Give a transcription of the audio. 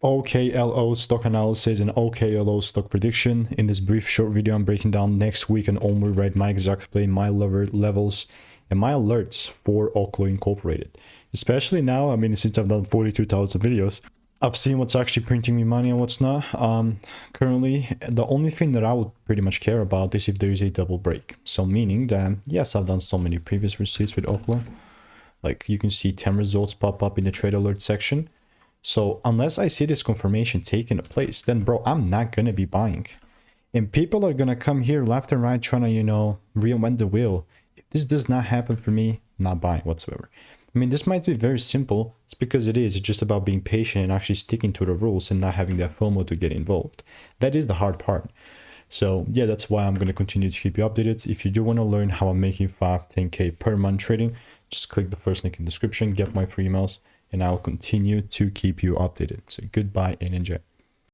OKLO stock analysis and OKLO stock prediction. In this brief short video, I'm breaking down next week and onward, right, my exact play, my levels, and my alerts for Oklo Incorporated. Especially now, I mean, since I've done 42,000 videos, I've seen what's actually printing me money and what's not. Currently, the only thing that I would pretty much care about is if there is a double break. So meaning that, yes, I've done so many previous receipts with Oklo. Like you can see 10 results pop up in the trade alert section. So unless I see this confirmation taking place, then bro, I'm not going to be buying. And people are going to come here left and right trying to, you know, reinvent the wheel. If this does not happen for me, not buying whatsoever. I mean, this might be very simple. It's because it is. It's just about being patient and actually sticking to the rules and not having that FOMO to get involved. That is the hard part. So yeah, that's why I'm going to continue to keep you updated. If you do want to learn how I'm making 5-10K per month trading, just click the first link in the description, get my free emails, and I'll continue to keep you updated. So goodbye and enjoy.